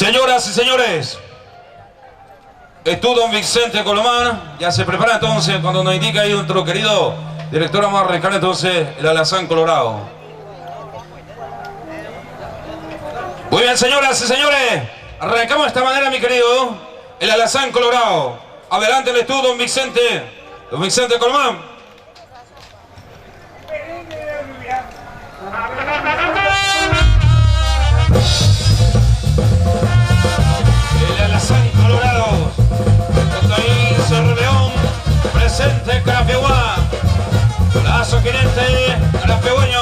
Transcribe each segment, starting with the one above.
Señoras y señores, don Vicente Colomán ya se prepara entonces cuando nos indica ahí nuestro querido director. Vamos a arrancar entonces el alazán colorado. Muy bien, señoras y señores, arrancamos de esta manera, mi querido, el alazán colorado. Adelante el estudio, don Vicente Colomán. El alazán colorado, Cotaín Cerleón, presente Carapeguá, Lazo Quinente, Carapegueño,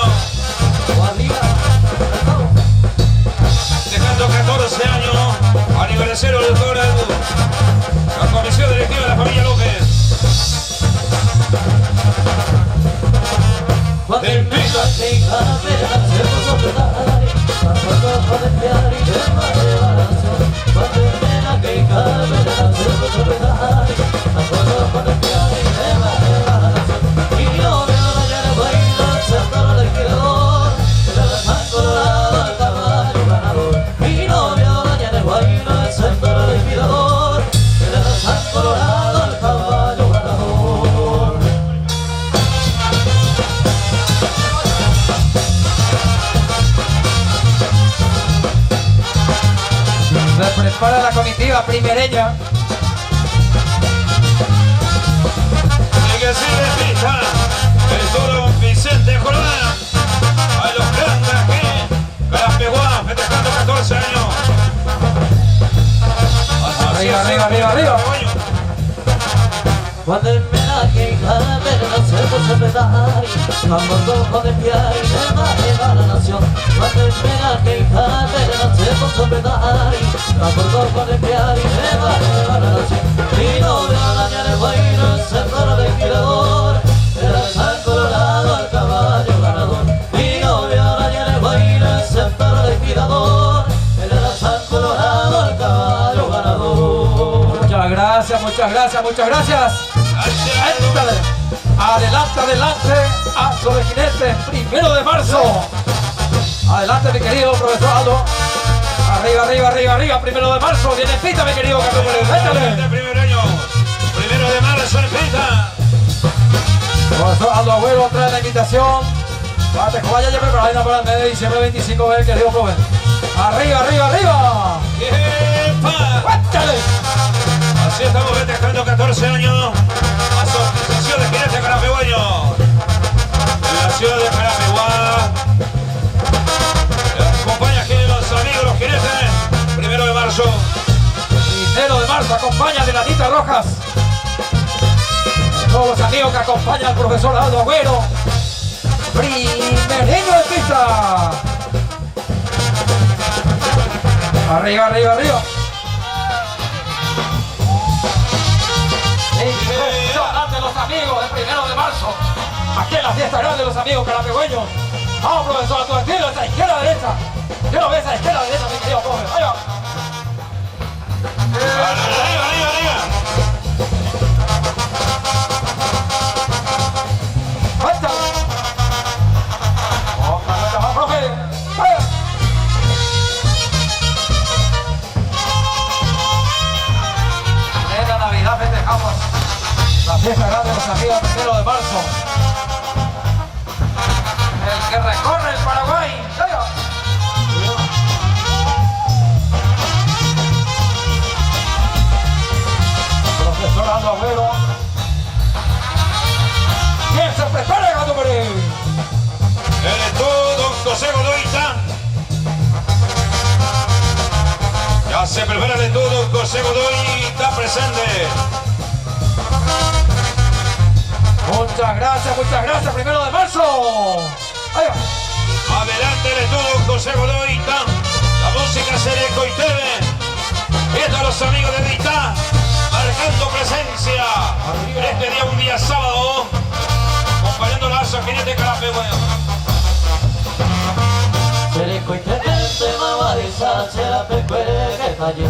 dejando 14 años, aniversario del Cobra, la comisión directiva de la familia López. Te invito a que hacemos operar, para la comitiva primereña. Sigue pista, el don Vicente Colomán. A los grandes aquí, Carapeguá, festejando 14 años. Arriba. Cuando el menaje se puso a pedar, ambos ojos de piar y se va a llevar la nación. Cuando el menaje se puso a pedar, ambos ojos de piar y se va a llevar la nación. Y no veo dañar el guayno, el centro del girador, el alazán colorado, el caballo ganador. Y no veo dañar el guayno, el centro del girador, el alazán colorado, el caballo ganador. Muchas gracias. Adelante, Aso de Jinete, 1 de marzo. Adelante, mi querido profesor Aldo. Arriba, 1 de marzo. Viene pita, mi querido Carlos Pérez. Véntale. 1 de marzo en pita. Profesor Aldo Agüero trae la invitación. Pate, vaya ya preparada para el mes de diciembre 25, ver, querido profe. Arriba. Véntale. Así estamos festejando 14 años. Asociación de Jinetes Carapegueños. En la ciudad de Carapeguá. Acompaña aquí los amigos, los jinetes. 1 de marzo. 1 de marzo, acompaña de Latita Rojas. Todos los amigos que acompañan al profesor Aldo Agüero. Primereño de pista. Arriba. Los amigos del 1 de marzo, aquí en la fiesta grande de los amigos carapegueños. Vamos, profesor, a tu estilo, esa izquierda derecha. Yo lo veo esa izquierda derecha, mi querido profe. Ahí va. Arriba. Vamos, profe. En la Navidad festejamos la fiesta grande de los amigos del 1 de marzo. El que recorre el Paraguay. Profesor Aldo Agüero. ¿Quién se prepara, Gato Pérez? El estudio, don José Godoyita. Ya se prepara el estudio, don José Godoyita presente. Muchas gracias, 1 de marzo. Ahí va. Adelante el estudio, José Godoyita. La música Sereco y TV. Viendo a los amigos de Dita, marcando presencia. En este día, un día sábado, acompañando la Lazo Jinete Carapeguá. Sereco y TV, mamariza, se la pecuere que calle.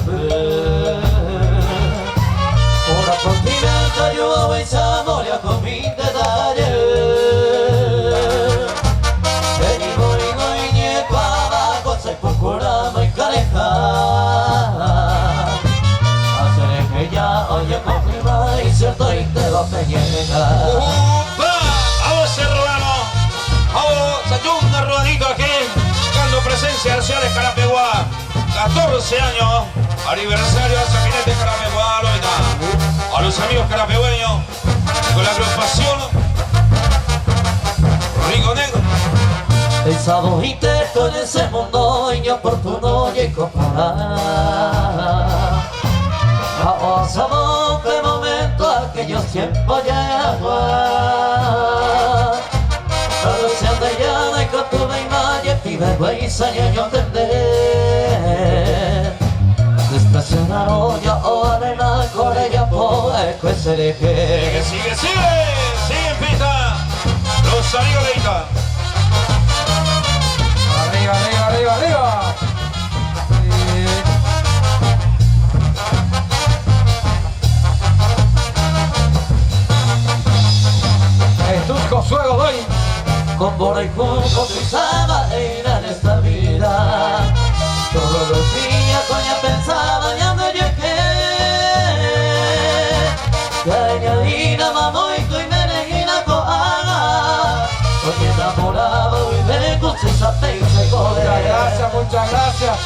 Ora continente, yo voy a morir con mi detalle. Vení, voy, y ni cuava, cosa y pocura, muy careja. 14 años, aniversario de Saquinete Carapegualo y nada. A los amigos carapegueños, con la agrupación Rico Negro. Pensamos y te con ese mundo inoportuno y incorporar. Ahora sabemos qué momento aquellos tiempos ya la versión de llana y con tu imagen pide güey saño entender. Despresionaron ya o arena con ella por el que se deje. Sigue en pista. Los amigos de Ita. Arriba, arriba, arriba, arriba. Jesús Josué Godoy. Con Bora y Junco pisaba en esta vida. Todos los días coña pensaba ya me llegué. Ya añadina mamoico y menegina coaga. Porque enamoraba y me gusta y se corre. Muchas gracias, muchas gracias.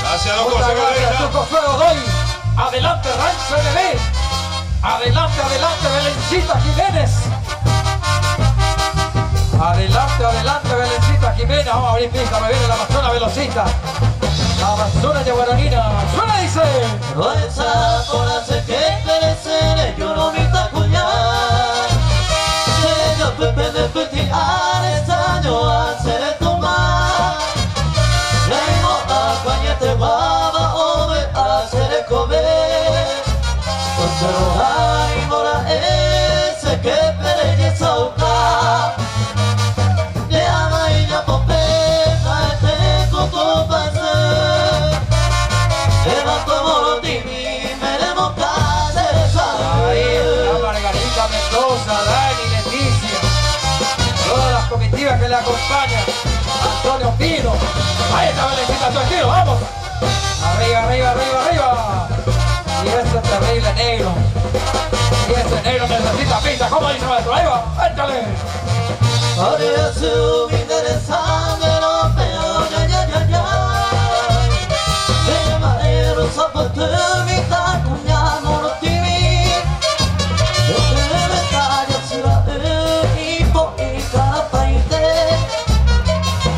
Gracias, loco. Muchas gracias, Jesús Josué Godoy. Adelante, Rancho NB. Adelante, adelante, Belencita Jiménez. Adelante, adelante, Belencita Jiménez. Vamos a abrir pista, me viene la Amazona Velocita. La Amazona Yaguaranina. Suena, dice. No esa por hacer que crecer yo no me tacuñar. Que yo pepe de petiar extraño hacer tomar. Vengo a coñete guava o me hacer comer. Con solo hay mora ese que pereyesa uca. Le ama y ya popeta este coco pase. Eva como lo timi, me demos Ahí está Margarita Mendoza, Dani, Leticia. Todas las comitivas que le acompañan. Antonio Pino. Ahí está Belencita, tu estilo, vamos. Arriba, arriba, arriba, arriba. Y ese terrible negro. Y ese negro necesita pista. ¿Cómo dice maestro? Ahí va, échale. Ahora su interesante lo veo, ya. De madero soportumita, cuñamo no timi. De metalla sura y po y carapaite.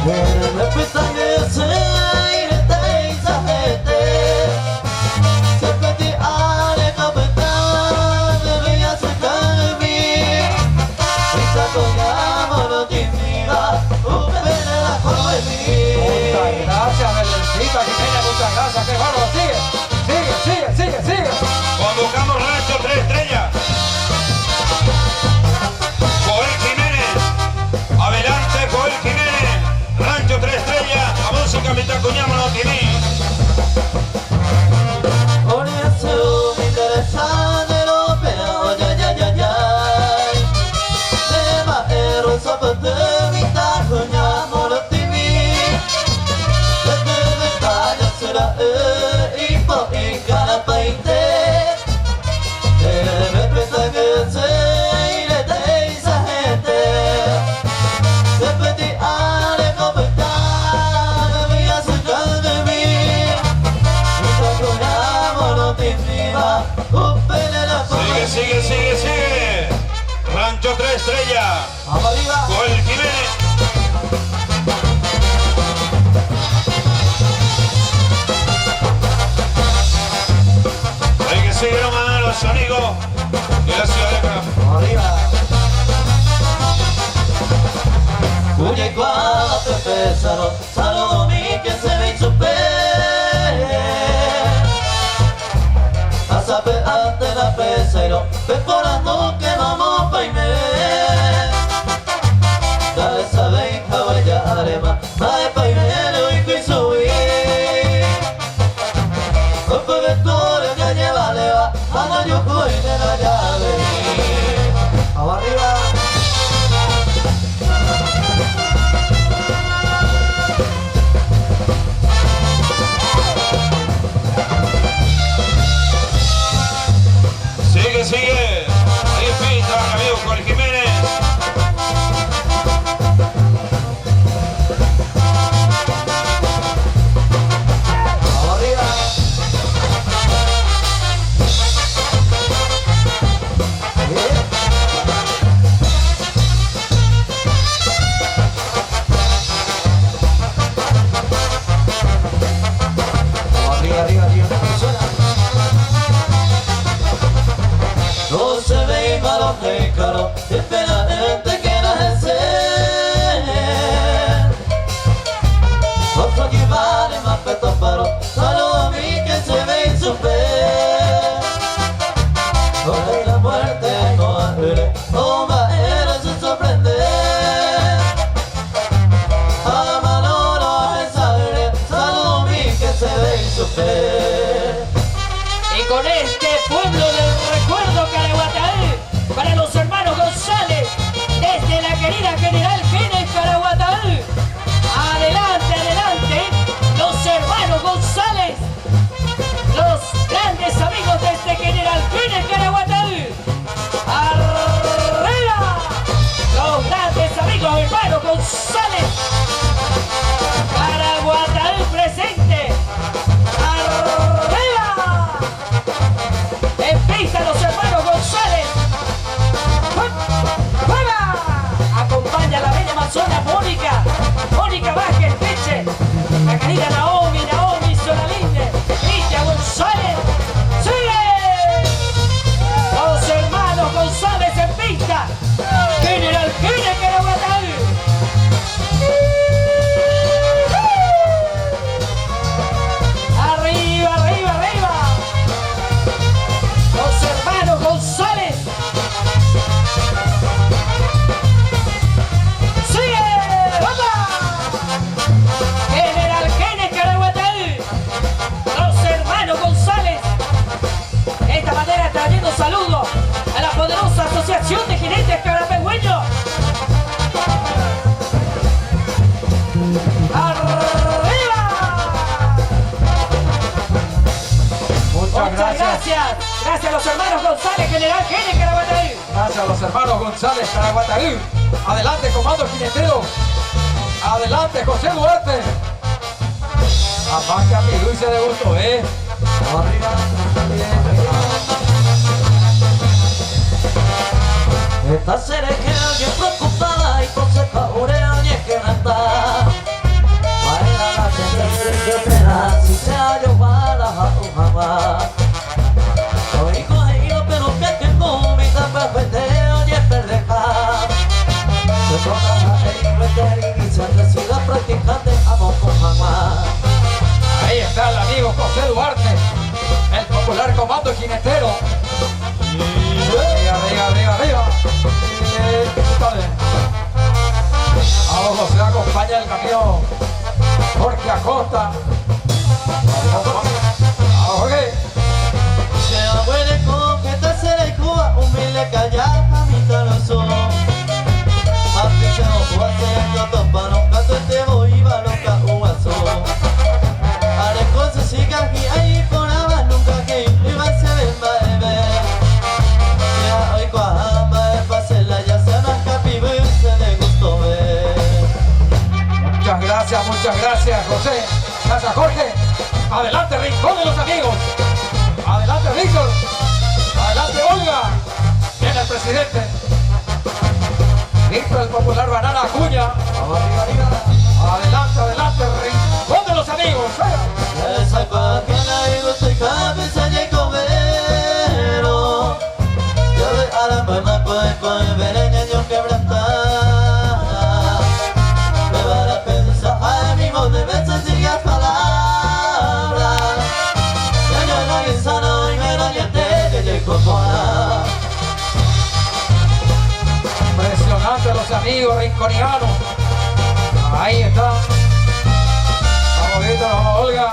De repita que se aire te izahete. Se peti ale capetán, debía sacar de mí. Y sacoñamo no timida, upele la coemí. Muchas gracias, Belencita Jiménez, muchas gracias. Qué bárbaro, sigue. Convocamos Rancho 3 estrellas. Joel Jiménez. Adelante, Joel Jiménez. Rancho 3 estrellas. La música me tacuñamos no tiene. Por eso me interesa de lo peor, ya. De madero soportumita, cuñamo no timi. De metalla sura y po y carapaite. De repita que se iré de esa gente. Se peti ale copetar, debía sacar de mí. Y sacoñamo no timida, upele la Sigue. Rancho 3 estrellas. Vamos arriba. Joel Jiménez. Hay que seguir nomás los amigos de la ciudad de Carapegualo. Vamos arriba. Cuya y cuadra te pesaron, saludo mi que se me hizo a saber ante la pesero, perforando que vamos pa' irme. Dale sabe caballa arema, mae pa' irme y que subí. Ope vectores que lleva leva, anda yo coy de la llave. Vamos arriba. Sigue. Ahí pinta, amigo Joel Jiménez. que la gente quiera ser. Otro llevar en más peto paro, solo a mí que se ve y super. Porque la muerte no abre, o maera se sorprende. A mano no es abre, solo a mí que se ve y super. Y con este pueblo del recuerdo Caraguataí, para los hermanos González, desde la querida General Kenneth Caraguataí. Adelante, adelante, los hermanos González, los grandes amigos de este General Kenneth Caraguataí. ¡Arriba! Los grandes amigos hermanos González. Caraguataí presente. ¡Arriba! En pista los hermanos González. ¡Juega! Acompaña a la bella amazona Mónica Vázquez Peche, la querida Naomi Solalinde, Cristian González. ¡Sigue! Los hermanos González en pista. General Kenneth Caraguataí. Arriba, arriba, arriba. Los hermanos González. ¡Sigue! ¡Vamos! General Kenneth Caraguataí. Los hermanos González. De esta manera trayendo saludos a la poderosa Asociación de Jinetes Carapegüeños. ¡Arriba! Muchas gracias. Gracias a los hermanos González, General Kenneth Caraguataí. Gracias a los hermanos González Caraguataí. Adelante, comando jinetero. Adelante, José Duarte. Aparte a mi dulce de gusto, Arriba, esta seré que alguien preocupada y con seca urea ni es que no está. Para la gente que me da, si se hallo para jamás. Hoy cogido pero que tengo mi tapa pendeo ni es perdeja. Se toca el meter iniciante si la practicante amo con jamás. ahí está el amigo José Duarte, el popular comando jinetero. Arriba, arriba, arriba. A José acompaña el camión Jorge Acosta. Jorge. Se abuele con que te seré Cuba, humilde callar a mi taloso. A ti se nos fue haciendo topano, canto este voy va loca uazo. Haré cosas sigan y ahí por abajo nunca que iba a ser el baile. Ya hoy cuajama es pasela, ya se nos capibu y se le gustó ver. Muchas gracias, José. Gracias, Jorge. Adelante, Rincón de los Amigos. Adelante, Víctor. Adelante, Olga. Viene el presidente. Víctor, el popular Banana Acuña. Adelante, adelante, Rincón de los Amigos. Esa cuaquena y gusto y cabeza y comero. Yo ve a la mamá con vereña y un quebrantar. Me van a pensar a mi voz de veces sigas palabras. Ya yo no insano y me lo niente que llego a. Impresionante los amigos rinconianos. Ahí está. Vamos, Víctor, vamos, Olga.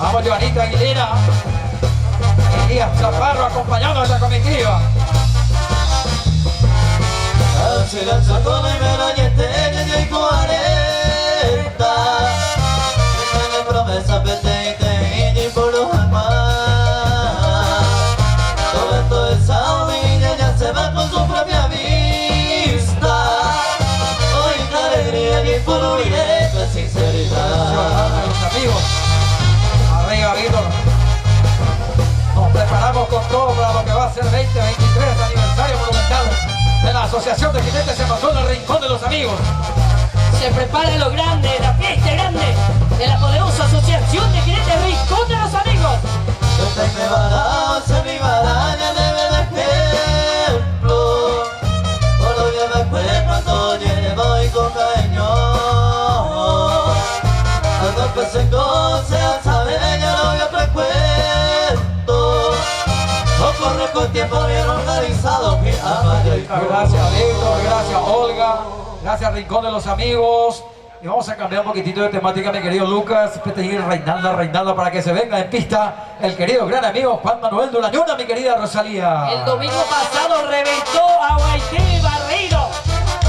Vamos, Joanita Aguilera. Elías Chaparro acompañando a esta comitiva. Se lanzó con el meloñete que yo y 40. Tiene promesa pete y por los almas. Todo esto es y ella se va con su propia vista. Hoy una alegría y por directa sinceridad. Los amigos. Arriba, Víctor. Nos preparamos con todo para lo que va a ser 2023 aniversario monumental de la Asociación de Jinetes en Amazon, el Rincón de los Amigos. Se prepara lo grande, la fiesta grande de la poderosa Asociación de Jinetes Rincón de los Amigos. Yo te me barajo, se mi baraña de verdad ejemplo. tiempo bien organizado que amaya y Gracias Víctor, gracias Olga, gracias Rincón de los Amigos. Y vamos a cambiar un poquitito de temática, mi querido Lucas. Pedir Reinalda, para que se venga en pista el querido gran amigo Juan Manuel Durañona, mi querida Rosalía. El domingo pasado reventó a Guaité Barreiro,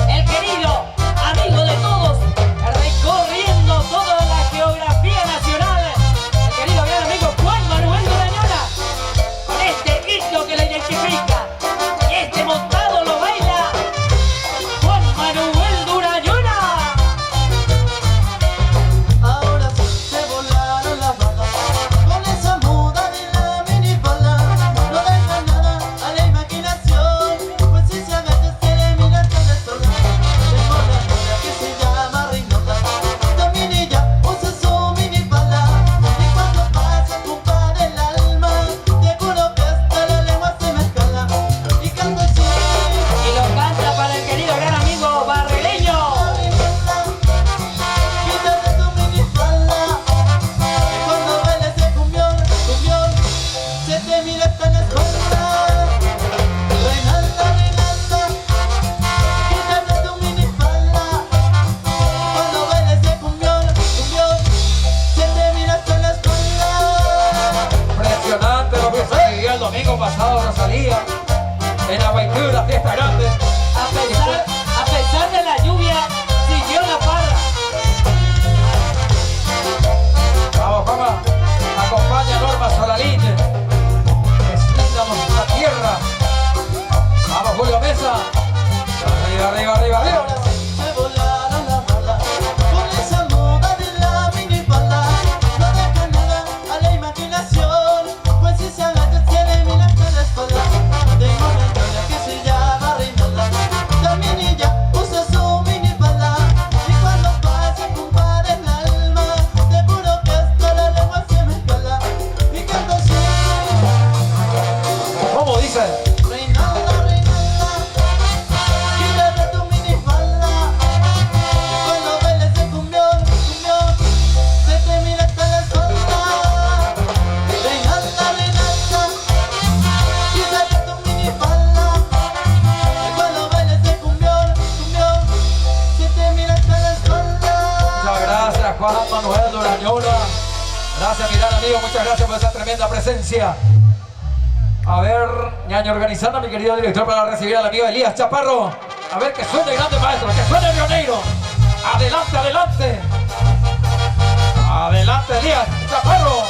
el querido amigo de todos, recorriendo toda la geografía nacional. El querido gran amigo Juan Manuel Durañona, con este hito que le identifica. Y este montado lo baila Juan Manuel Durañona. Ahora sí se volaron las balas con esa muda de la minifalda. No deja nada a la imaginación, pues si se agacha se le mira toda sola. Tengo la novia que se llama Reinalda, también ella usa su minifalda. Y cuando pasa culpa del alma, te juro que hasta la lengua se me escala. Y canto así. Y lo canta para el querido gran amigo barrileño. Quítate tu minifalda, que cuando bailes de cumbión, se te mira hasta la espalda. Reinalda, quítate tu minifalda, cuando bailes de cumbión, se te mira hasta la espalda. Impresionante lo que se vivió el domingo pasado, Rosalía. En Aguaitú, la fiesta grande. A pesar de la lluvia, siguió la parra. Vamos, vamos. Acompaña a Norma Solalín. Deslíganos la tierra. Vamos, Julio Mesa. Arriba. Ahora sí se volaron las balas con esa moda de la minifalda. No deja nada a la imaginación, pues si se agacha se le mira hasta la espalda. Tengo una novia que se llama Reinalda, también ella usa su minifalda. Y cuando pasa culpa del alma, te juro que hasta la lengua se me escala. Y canto así. ¿Cómo dice? Reinalda, quítate tu minifalda, que cuando bailes de cumbión, se te mira hasta la espalda. Reinalda, quítate tu minifalda, que cuando bailes de cumbión, se te mira hasta la espalda. Muchas gracias, Juan Manuel Durañona. Gracias, mi gran amigo. Muchas gracias por esa tremenda presencia. A ver, ñaño organizando, mi querido director, para recibir al amigo Elías Chaparro. A ver, que suene grande maestro, que suene Río Negro. Adelante. Adelante, Elías Chaparro.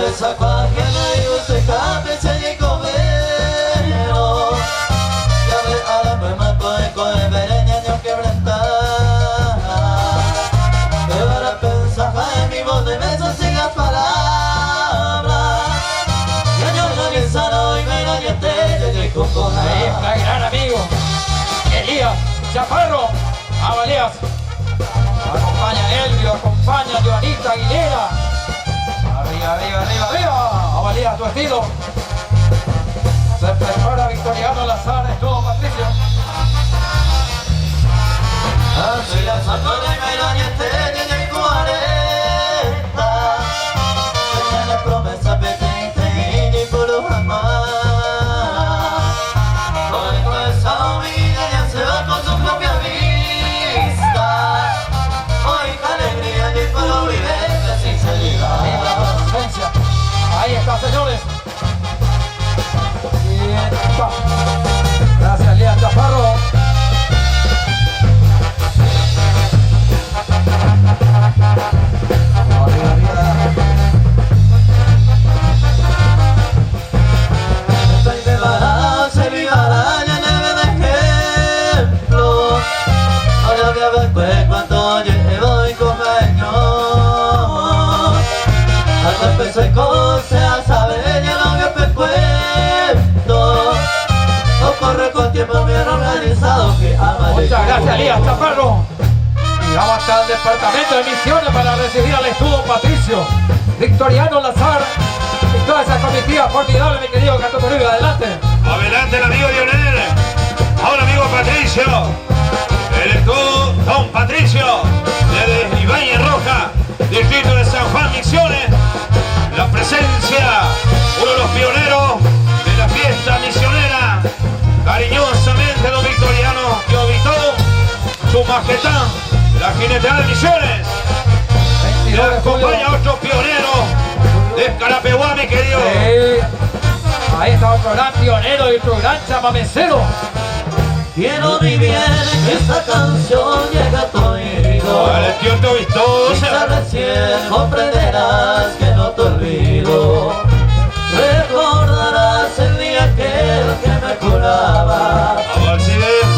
Esa cualquier rayo se escape, se llegó vero. Ya ve a la misma coe, vereñaño quebrantar. Que ahora pensar en mi voz de besos siga palabras. Ñaño organizado y vereñete, llegué con Ahí está el gran amigo Elías Chaparro. Vamos, Elías. Acompaña Elvio, acompaña Joanita Aguilera. Arriba. Vamos, Elías, a tu estilo. Se prepara Victoriano Lazar, es todo Patricio. Así la sacó de vereñete, llegué 40. Tenía la promesa pequeña y puro jamás. Hoy con esa vida ya se va con su propia vista. Hoy con alegría y puro vivencia sin salida. Ahí está, señores. Bien, pa. Gracias, Elías Chaparro. Soy de Bará, se vivará, ya neve de ejemplo. Ahora voy a ver pues cuánto llevo y con años. Hasta empecé cosas a saber, ya no me pecuento. O corre con tiempo bien organizado que ama. Muchas gracias, Elías Chaparro. Y vamos hasta el departamento de misiones para recibir al estudio Patricio, Victoriano Lazar y toda esa comitiva formidable, mi querido Canto Toribio. Adelante. Adelante el amigo Lionel. Ahora amigo Patricio. El cariñosamente don Victoriano que habitó su majestad, la jineteada de Misiones. Y la acompaña otro pionero de Escarapeguá, mi querido. Ahí está otro gran pionero y otro gran chamamecero. Quiero ni bien que esta canción llega a tu oído. Vale, tío, te Quizá recién comprenderás que no te olvido. Recordarás el día aquel que me curaba.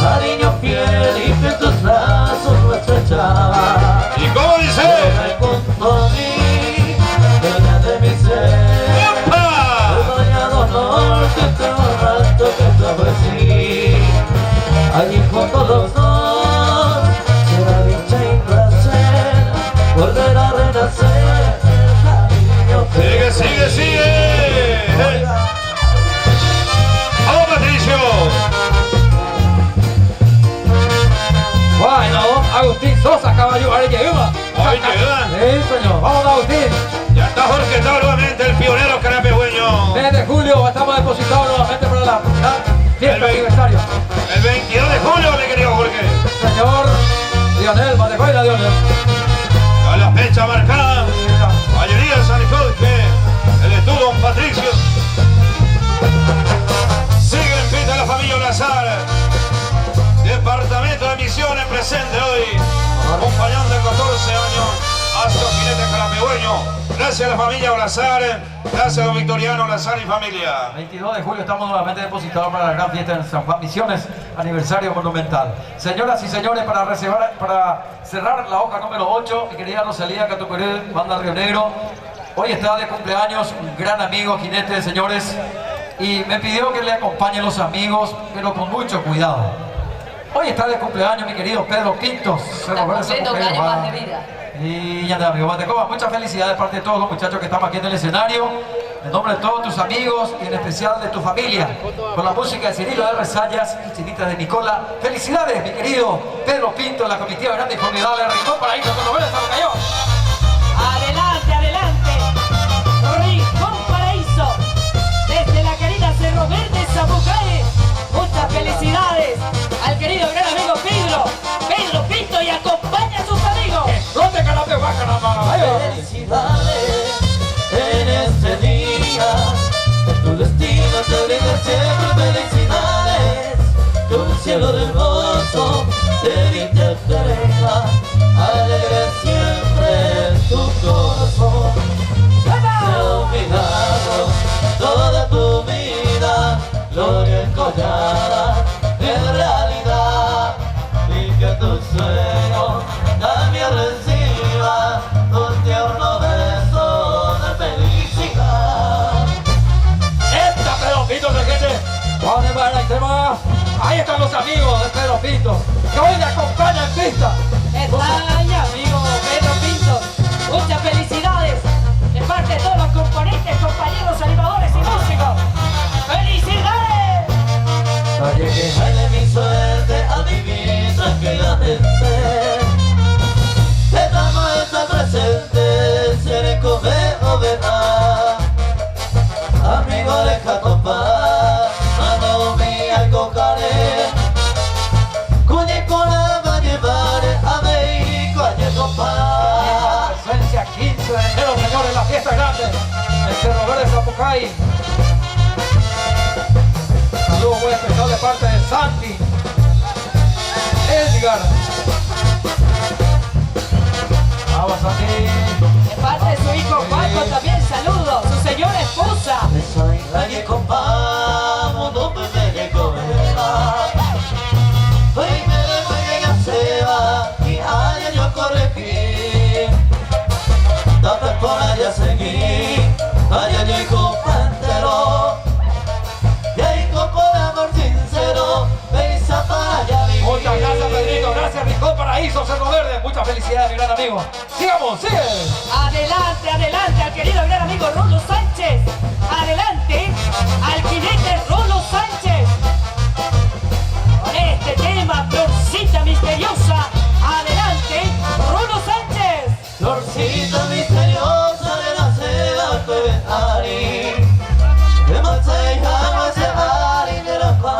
Cariño fiel y que en tus brazos lo estrechaba. ¿Y cómo dice? Ven junto a mí, dueña de mi ser. Vaya dolor que te rato que te ofrecí. Allí juntos los dos, será dicha y placer, volver a renacer, cariño. Sigue, sigue, sigue. ¡Vamos, Patricio! Bueno, Agustín Sosa, caballo, ahora llegamos. Ahí llega. Sí, señor, vamos, Agustín. Ya está orquestado nuevamente el pionero carapegüeño. 3 de julio estamos depositados nuevamente para la fiesta aniversario. El 22 de julio, mi querido Jorge. Señor Lionel, Matecoila, Lionel. A la fecha marcada, mayoría de San Jorge, el estudio Don Patricio. Sigue en pista la familia Olazar. Departamento de Misiones presente hoy, acompañando de 14 años a su jinete carapegüeño. Gracias a la familia Olazar, gracias a don Victoriano Olazar y familia. 22 de julio estamos nuevamente depositados para la gran fiesta en San Juan Misiones, aniversario monumental. Señoras y señores, para cerrar la hoja número 8, mi querida Rosalía Catuperé, banda Río Negro. Hoy está de cumpleaños un gran amigo jinete, señores, y me pidió que le acompañen los amigos, pero con mucho cuidado. Hoy está de cumpleaños mi querido Pedro Pintos. Está cumpliendo un año más de vida. Y ya de amigo Matecoba, muchas felicidades de parte de todos los muchachos que estamos aquí en el escenario, en nombre de todos tus amigos y en especial de tu familia, con la música de Cirilo de Resallas y Chinita de Nicola. Felicidades, mi querido Pedro Pinto, la comitiva grande y formidable Rincón Paraíso, con novelas a Cayó. Adelante, adelante. Rincón Paraíso, desde la querida Cerro Verde, Zapucay. Muchas felicidades al querido gran amigo Pedro Pinto, y acompaña a sus amigos. ¿Dónde Carapegua, caramba? Felicidades en este día, tu destino te brinda siempre felicidades. Que un cielo hermoso de dicha te deja, alegre siempre tu corazón. Sea un milagro toda tu vida, gloria encollada en realidad, y que tu sueño también reciba un tierno beso de felicidad. ¡Esta Pedro Pinto, gente! ¿Dónde va el tema? Ahí están los amigos de Pedro Pinto, que hoy le acompañan en pista. España, amigo Pedro Pinto. Muchas felicidades de parte de todos los componentes, compañeros, animadores y músicos. ¡Felicidades! Nadie queja de mi suerte a vivir tranquilamente. Estamos está presente, seré come o verá. Amigo, deja topar, mano mía y cocaré. Cuñe con la va a llevar a México a topar. Presencia 15 de enero, señores, la fiesta grande en Cerro Verde, Zapucay. Saludo muy especial de parte de Santi Edgar. Vamos, Santi. De parte de su hijo Paco también saludos, su señora esposa. Soy la que compamos, no pensé que comerá. Hoy me despegué a Seba y ayer yo corregí. Dame por allá seguí, ayer yo hijo pantero. Y ahí por amor sincero, me hizo para allá vivir. Muchas gracias, Pedrito. Gracias, Rincón Paraíso, Cerro Verde. Muchas felicidades, mi gran amigo. Sigamos, sigue. Adelante, adelante al querido gran amigo Rolo Sánchez. Adelante al jinete Rolo Sánchez. Con este tema, Florcita Misteriosa. Adelante, Rolo Sánchez. Florcita misteriosa de la seda que Ari, de Matsei a Ari de la paz.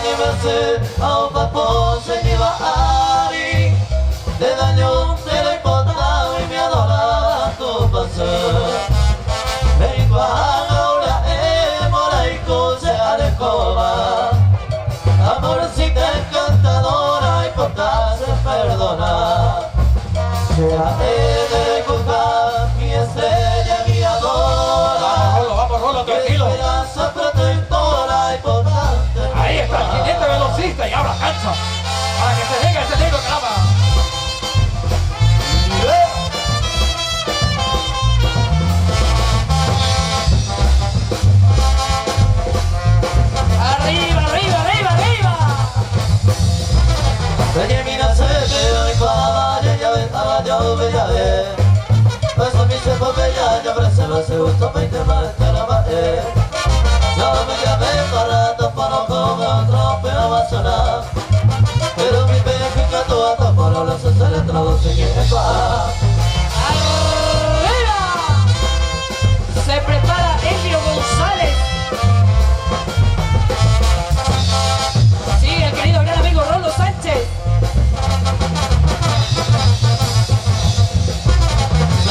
animarse a un papo se lleva Ari. De daño te lo importa y me adora tu pasión. Me ahora mora y se alejoba. Amorcita encantadora y porta se perdona. Sea de buscar mi estrella guiadora. Vamos, Rolo, tranquilo. Esperanza protectora y potente. Ahí está el jinete velocista y ahora cancha. Para que se venga este negro caramba. Arriba, arriba, arriba, arriba. Oye, mira, se quedó y caballo, ya ven, caballo, bella vez. Pues a mí se fue bella, ya parece lo se gustó, 20 más, que la bajé. Yo me llamé para rato, para comer otro, pero va a sonar. Pero mi peje todo a por los se le traduce en el pa. Arriba. Se prepara Elvio González. Sigue el querido gran amigo Rolo Sánchez.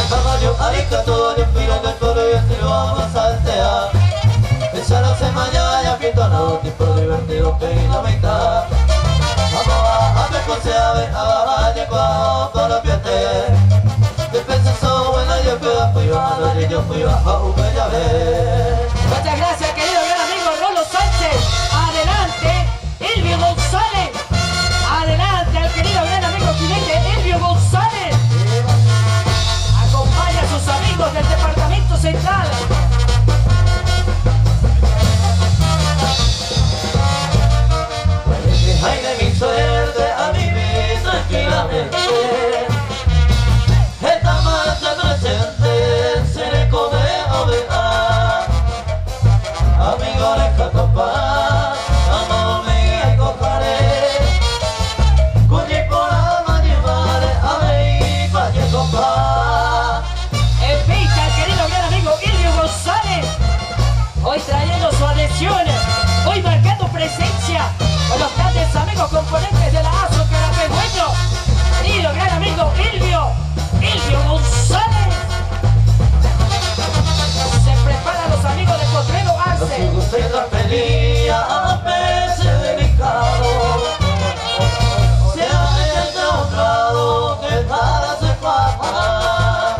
Caballo, aricato, yo piro en el coro y así lo vamos a saltear. Esa no se mañana, pintonado, tipo divertido que y la mitad. Vamos a ver cómo se abre, a bajar de cuajo con los pies. Que pensé so buena, yo fui bajando y yo fui bajo, bella vez. Muchas gracias, querido gran amigo Rolo Sánchez. Adelante, Elvio González. Adelante al querido gran amigo jinete Elvio González. Acompaña a sus amigos del departamento central. Ay, de mi suerte a vivir tranquilamente. Esta marcha presente se le come oveja. Amigo, deja topar, amor mía y cojaré. Cuñi por alma llevaré, a ver, vaya compar. En pista el querido gran amigo Elvio González. Hoy trayendo su adhesión. Hoy marcando presencia con los grandes amigos componentes de la ASO Carapegüeño. Querido gran amigo Elvio González. Se preparan los amigos de Potrero Los Arce. que gusten la pelea a veces delicado. Se ha encontrado que para se pasa.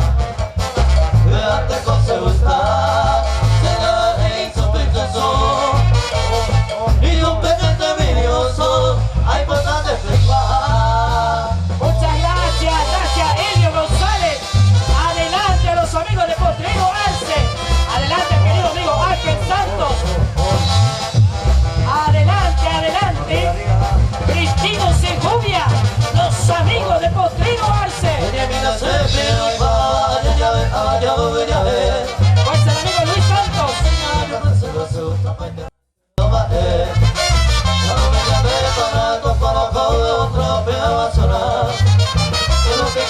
Quédate con se gusta, se da insospechoso. Y un pequeño envidioso, hay cosas de flipar. Muchas gracias Elvio González. Adelante a los amigos de Potrero Arce. Adelante querido amigo Ángel Santos. Adelante, Cristino Segovia. Los amigos de Potrero Arce. Oye, mira, se vio y vaya, ya ve, ya ve. Pues el amigo Luis Santos. Yo pensé que se gusta, pues ya no bajé. Ya no me llamé para comparar con otro, pero va a sonar. Pero que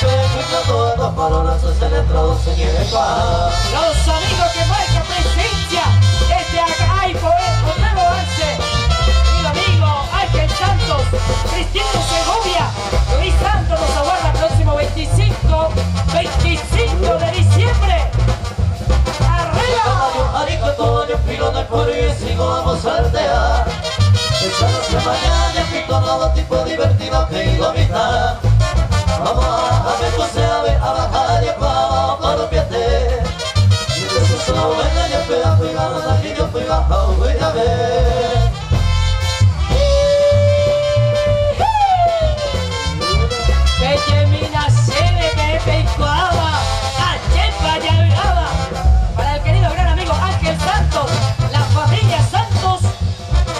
todo palabras se le traducen en el pa. Los amigos que marcan presencia desde acá hay Potrero Arce. Mi amigo Ángel Santos, Cristino Segovia, Luis Santos nos aguarda el próximo 25 de diciembre. ¡Arriba! Aricato, yo piro del puro y sigo vamos a saltear. Esta noche mañana pinto todo tipo divertido que iba a mitad. Vamos a ver cómo se abre, a bajar y a abajo con los pies. Y de eso solo venga, yo fui bajando y yo fui bajado, voy a ver. Bellemina Sede, Pepe y Coaba, Achepa y Algaba. Para el querido gran amigo Ángel Santos, la familia Santos,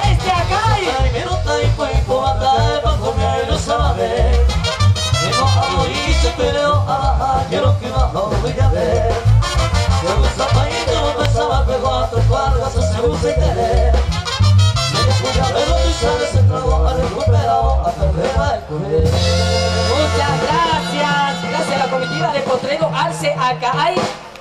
desde acá. Ay, minuta y cuerpo a traer para comer y no sabe. Hemos hablado y se peleó a bajar, quiero que bajo, voy a ver. Yo me zapallito, no pensaba, pegó a tu cuadro, se gusta y querer. Voy a ver donde sale ese trago, ha recuperado, a perder el comer. Muchas gracias. Gracias a la comitiva de Potrero Arce Acay.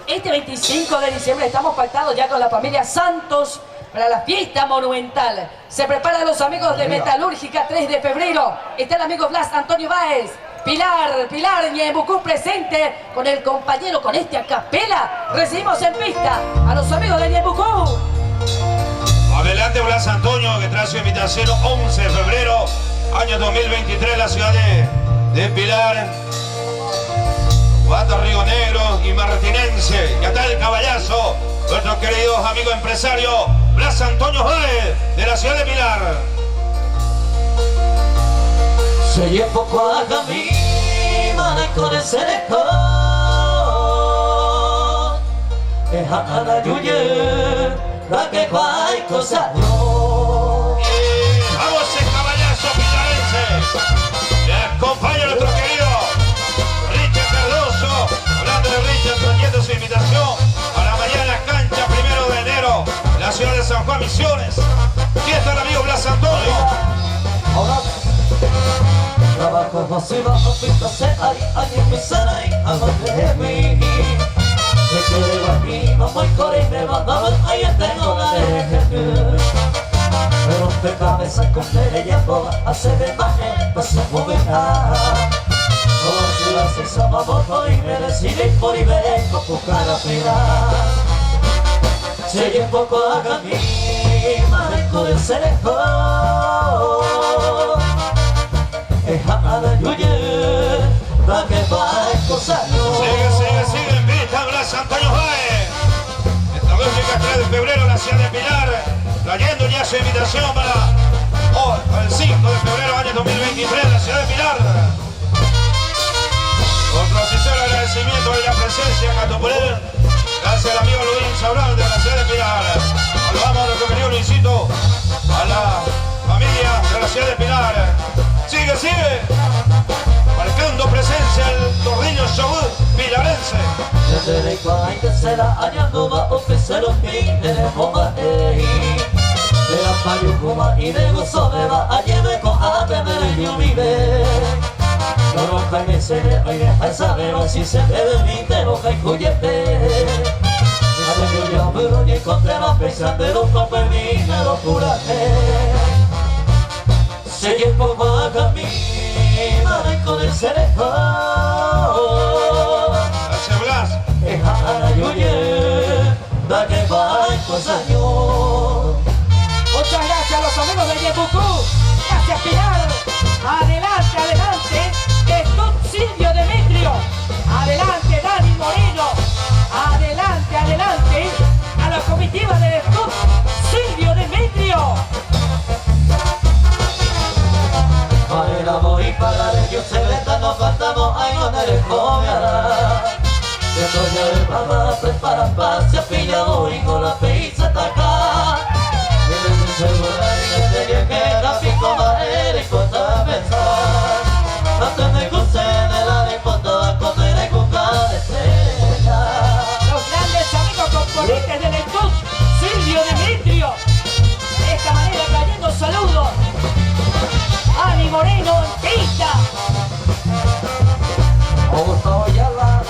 Este 25 de diciembre estamos pactados ya con la familia Santos para la fiesta monumental. Se preparan los amigos de Metalúrgica 3 de febrero. Está el amigo Blas Antonio Báez. Pilar Ñebucú presente con el compañero, con este a capela. Recibimos en pista a los amigos de Ñebucú. Adelante Blas Antonio, que trae su invitación 11 de febrero, año 2023, la ciudad de Pilar. Guata, Río Negro y Martinense. Y hasta el caballazo, nuestros queridos amigos empresarios, Blas Antonio Báez, de la ciudad de Pilar. Se llevó a caminar con ese lejos. Es a la yuye, la que va y cosa yo. Vamos ese caballazo pilarense. Le acompaña nuestro querido Richard Cardoso, hablando de Richard, trayendo su invitación para mañana en la cancha 1 de enero, en la ciudad de San Juan Misiones. Aquí está el amigo Blas Antonio. Ahora trabajo masiva, ofícase ahí empezar ahí, amante de mí. Se quiere a mí, vamos a correr, me va a dar, ahí tengo la de pero de cabeza con ella boba, hace de maje, pasa por verá. Si la cesa va a y me decide por y vengo por cara pera. Se lleva poco a camino, manejo del cerejo. Es a la yuye, la que va a cosarlo. Sigue en pista Blas Antonio Báez. Esta música 3 de febrero en la ciudad de Pilar, trayendo ya su invitación para el 5 de febrero año 2023 en la ciudad de Pilar. Nuestro sincero agradecimiento de la presencia de Catopoler, gracias al amigo Luis Sabral de la ciudad de Pilar. Saludamos a nuestro querido Luisito, a la familia de la ciudad de Pilar. Sigue, marcando presencia el Torriño Show pilarense. Desde el cual que será añado va a ofrecer los pines de bomba de la payucuma y de gozo me va a llevar con ave de yo vive. No rompa en ese aire, a saber si se debe mi te boca y cuyete. A ver yo pero ni encontré más pensando de los papel ni me lo curate. Se llevó a caminar con el cerejo. Gracias Blas. Es a la yuye, la que va en cosaño. Muchas gracias a los amigos de Ñebucú. Gracias Pilar. Adelante. Estud Silvio Demetrio. Adelante Dani Moreno. Adelante. A la comitiva de Estud Silvio Demetrio. Ahí la voy para el yo se le está, nos faltamos ahí donde le comerá. Dentro ya el mamá prepara paz, pilla voy con la pizza taca. Tienes un seguro y te dije que gráfico madera y cuesta pensar. Antes de que usted de la de foto con el cuca de estrella. Los grandes amigos componentes del Estud Silvio Demetrio. De esta manera cayendo saludos. Ani Moreno en pista. Augusto Ayala,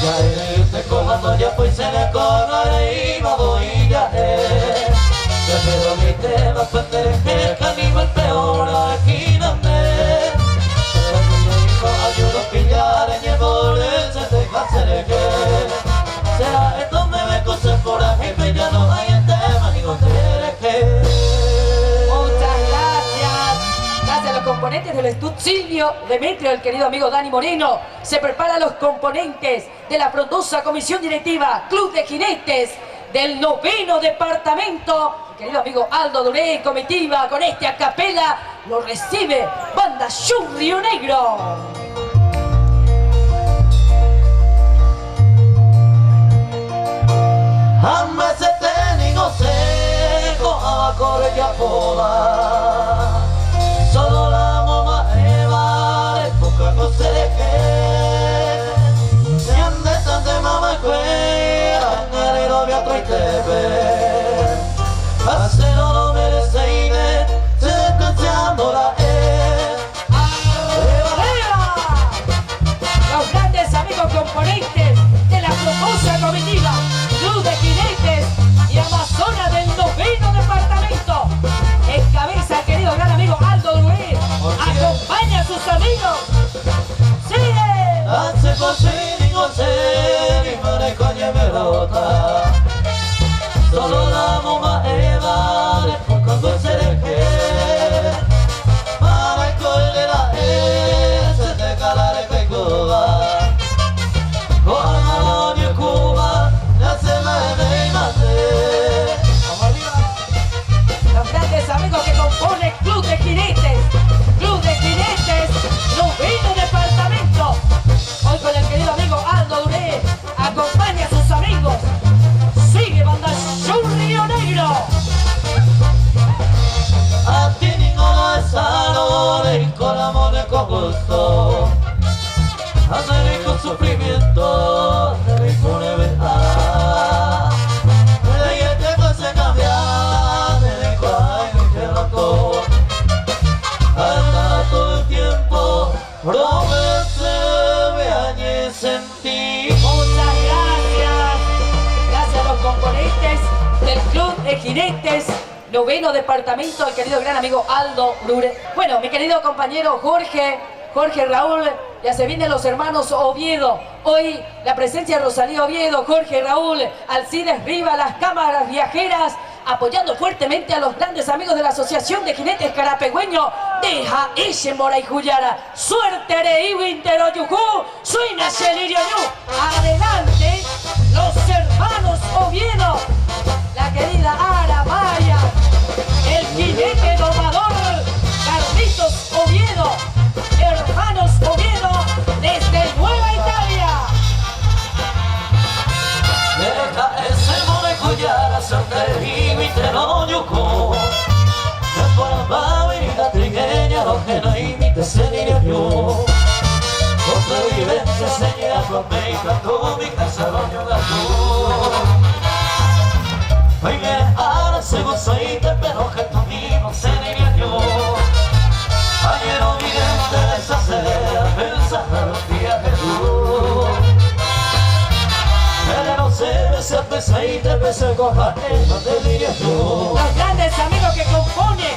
ya irte colando ya pues se le corre y va voy ya ya pero mi tema fue el caníbal peor aquí no me ayudo a pillar en el se te hace que será esto me ve cosas por aquí pero ya no hay el tema ni no te Muchas gracias. Gracias a los componentes del Estud Silvio Demetrio, el querido amigo Dani Moreno. Se preparan los componentes de la frondosa comisión directiva Club de Jinetes del 9º departamento. El querido amigo Aldo Duré, comitiva con este a capela, lo recibe Banda Show Río Negro. Amma se te no sé cómo corre ya poda. Solo la mamá Eva de poca cosa de que se ande tan de mamá que angarero me atraite ver. Hacelo no merece y se descansando la così, così, me cogne melota. Solo la mamma Eva, le poco dulce de que. Mara colle la se te calare que Cuba. Con Malonia Cuba, ya se me mate. Los grandes amigos que componen Club de Jinetes. Club de Jinetes, noveno departamento. Hoy con el querido amigo Aldo Duré, acompaña a sus amigos. Sigue banda Sur Río Negro. A ti ninguno es sano, con amor y con gusto. Hacer con sufrimiento, hacer con levedad. De que tengo se cambiar, de cual que rato. Hasta todo el tiempo, promete me sentir. Muchas gracias. Gracias a los componentes del Club de Jinetes, noveno departamento, el querido gran amigo Aldo Brure. Bueno, mi querido compañero Jorge Raúl, ya se vienen los hermanos Oviedo. Hoy la presencia de Rosalía Oviedo, Jorge Raúl, Alcides Riva, las cámaras viajeras, apoyando fuertemente a los grandes amigos de la Asociación de Jinetes Carapegüeño. Deja ese Mora y Juyara. Suerte de Iwintero Yujú, suena Celirio Yu. Adelante, los hermanos Oviedo, la querida Ara Maya, el jinete domador, Carlitos Oviedo, hermanos Oviedo, desde Nueva Italia. Deja ese mone cuyara, suerte y mi telonio con. De forma vida trigueña, lo que no imite ese niño yo. Otra vivencia señala tu amiga, tu mi casa, doño gato. Hoy viene ahora se goza y te pero que tú mismo se niño yo. Ayer no miré deshacer, pensar los días que tú. Pero no sé, se pesa y te pesa coja, no te diría tú. Los grandes amigos que componen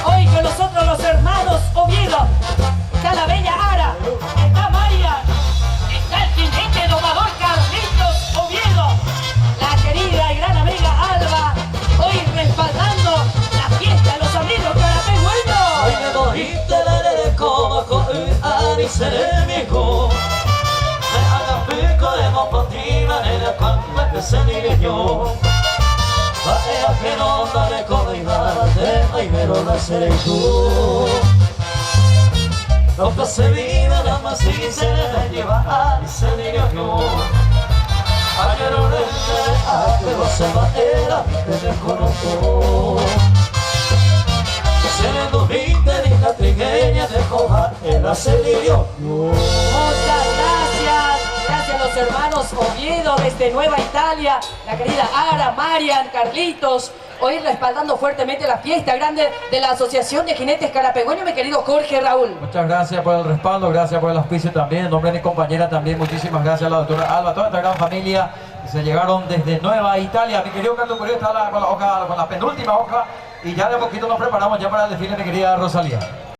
hoy con nosotros los hermanos Oviedo. Está la bella Ara, está María, está el jinete domador Carlitos Oviedo, la querida y gran amiga Alba, hoy respaldando la fiesta de los amigos carapegüeños. Hoy me mojiste la de como con un ari seremico. Se haga pico de mopotima en el cuando que se niño yo. Vaya que no dale con mi madre, ay pero la seré tú. Lo que se vive la más y se le lleva a y se niño yo. Ayer no le pero se va era que me conozco. Siendo vinte ni la trigueña de coja en la celirio. Muchas gracias, gracias a los hermanos Oviedo desde Nueva Italia, la querida Ara, Marian, Carlitos, hoy respaldando fuertemente la fiesta grande de la Asociación de Jinetes Carapegüeños, mi querido Jorge Raúl. Muchas gracias por el respaldo, gracias por el auspicio también, en nombre de mi compañera también, muchísimas gracias a la doctora Alba, toda esta gran familia que se llegaron desde Nueva Italia. Mi querido Carlos Curio está con la penúltima hoja y ya de poquito nos preparamos ya para el desfile, mi querida Rosalía.